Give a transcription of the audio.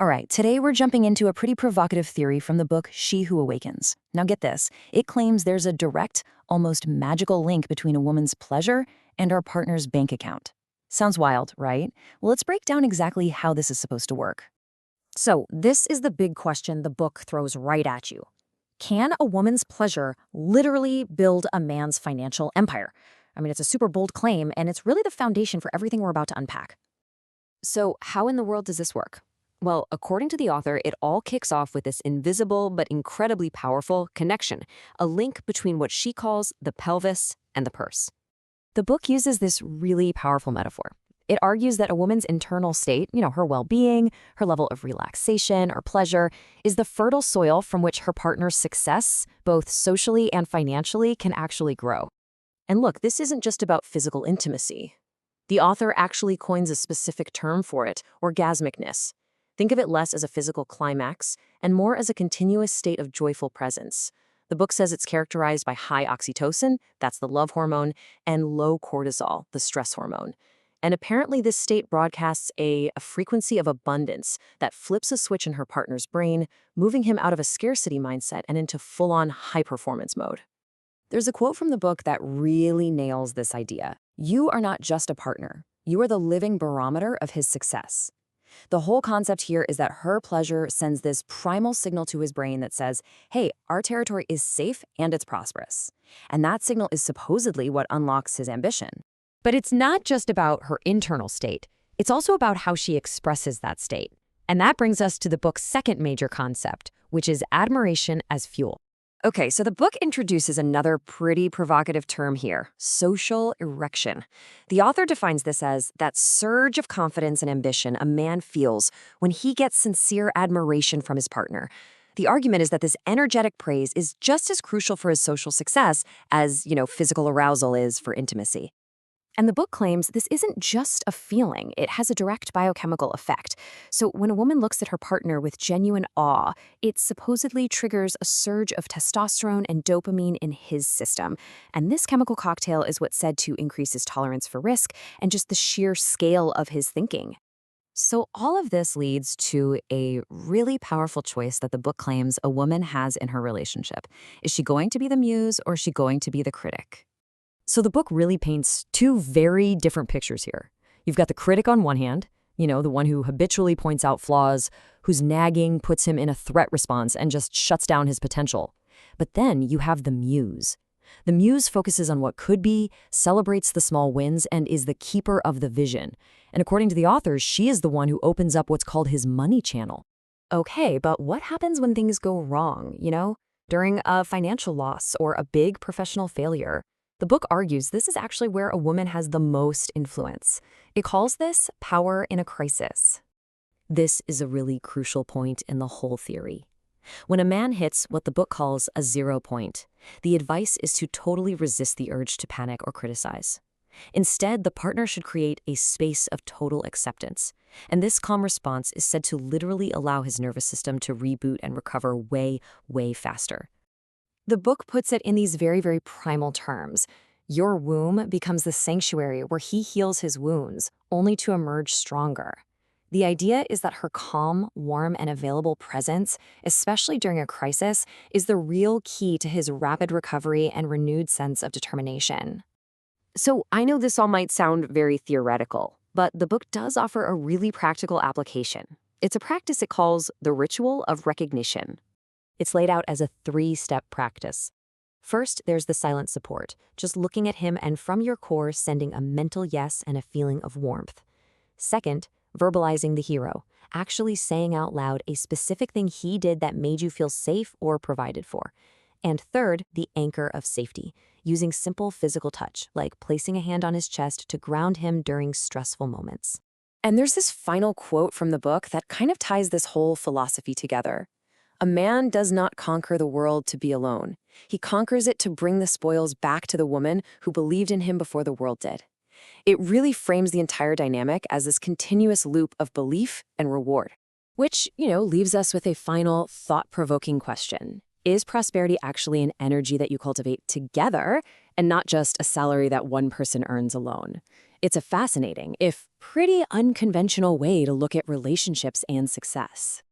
All right, today we're jumping into a pretty provocative theory from the book She Who Awakens. Now get this, it claims there's a direct, almost magical link between a woman's pleasure and our partner's bank account. Sounds wild, right? Well, let's break down exactly how this is supposed to work. So, this is the big question the book throws right at you. Can a woman's pleasure literally build a man's financial empire? I mean, it's a super bold claim, and it's really the foundation for everything we're about to unpack. So, how in the world does this work? Well, according to the author, it all kicks off with this invisible but incredibly powerful connection, a link between what she calls the pelvis and the purse. The book uses this really powerful metaphor. It argues that a woman's internal state, her well-being, her level of relaxation or pleasure, is the fertile soil from which her partner's success, both socially and financially, can actually grow. And look, this isn't just about physical intimacy. The author actually coins a specific term for it, orgasmicness. Think of it less as a physical climax and more as a continuous state of joyful presence. The book says it's characterized by high oxytocin, that's the love hormone, and low cortisol, the stress hormone. And apparently this state broadcasts a frequency of abundance that flips a switch in her partner's brain, moving him out of a scarcity mindset and into full-on high-performance mode. There's a quote from the book that really nails this idea. You are not just a partner. You are the living barometer of his success. The whole concept here is that her pleasure sends this primal signal to his brain that says, hey, our territory is safe and it's prosperous. And that signal is supposedly what unlocks his ambition. But it's not just about her internal state. It's also about how she expresses that state. And that brings us to the book's second major concept, which is admiration as fuel. Okay, so the book introduces another pretty provocative term here, social erection. The author defines this as that surge of confidence and ambition a man feels when he gets sincere admiration from his partner. The argument is that this energetic praise is just as crucial for his social success as, physical arousal is for intimacy. And the book claims this isn't just a feeling, it has a direct biochemical effect. So when a woman looks at her partner with genuine awe, it supposedly triggers a surge of testosterone and dopamine in his system. And this chemical cocktail is what's said to increase his tolerance for risk and just the sheer scale of his thinking. So all of this leads to a really powerful choice that the book claims a woman has in her relationship. Is she going to be the muse or is she going to be the critic? So the book really paints two very different pictures here. You've got the critic on one hand, the one who habitually points out flaws, whose nagging puts him in a threat response and just shuts down his potential. But then you have the muse. The muse focuses on what could be, celebrates the small wins, and is the keeper of the vision. And according to the authors, she is the one who opens up what's called his money channel. Okay, but what happens when things go wrong, during a financial loss or a big professional failure? The book argues this is actually where a woman has the most influence. It calls this power in a crisis. This is a really crucial point in the whole theory. When a man hits what the book calls a 0 point, the advice is to totally resist the urge to panic or criticize. Instead, the partner should create a space of total acceptance. And this calm response is said to literally allow his nervous system to reboot and recover way, way faster. The book puts it in these very, very primal terms. Your womb becomes the sanctuary where he heals his wounds, only to emerge stronger. The idea is that her calm, warm, and available presence, especially during a crisis, is the real key to his rapid recovery and renewed sense of determination. So I know this all might sound very theoretical, but the book does offer a really practical application. It's a practice it calls the ritual of recognition. It's laid out as a 3-step practice. First, there's the silent support, just looking at him and from your core sending a mental yes and a feeling of warmth. Second, verbalizing the hero, actually saying out loud a specific thing he did that made you feel safe or provided for. And third, the anchor of safety, using simple physical touch, like placing a hand on his chest to ground him during stressful moments. And there's this final quote from the book that kind of ties this whole philosophy together. A man does not conquer the world to be alone. He conquers it to bring the spoils back to the woman who believed in him before the world did. It really frames the entire dynamic as this continuous loop of belief and reward. Which, leaves us with a final thought-provoking question. Is prosperity actually an energy that you cultivate together, and not just a salary that one person earns alone. It's a fascinating, if pretty unconventional way to look at relationships and success.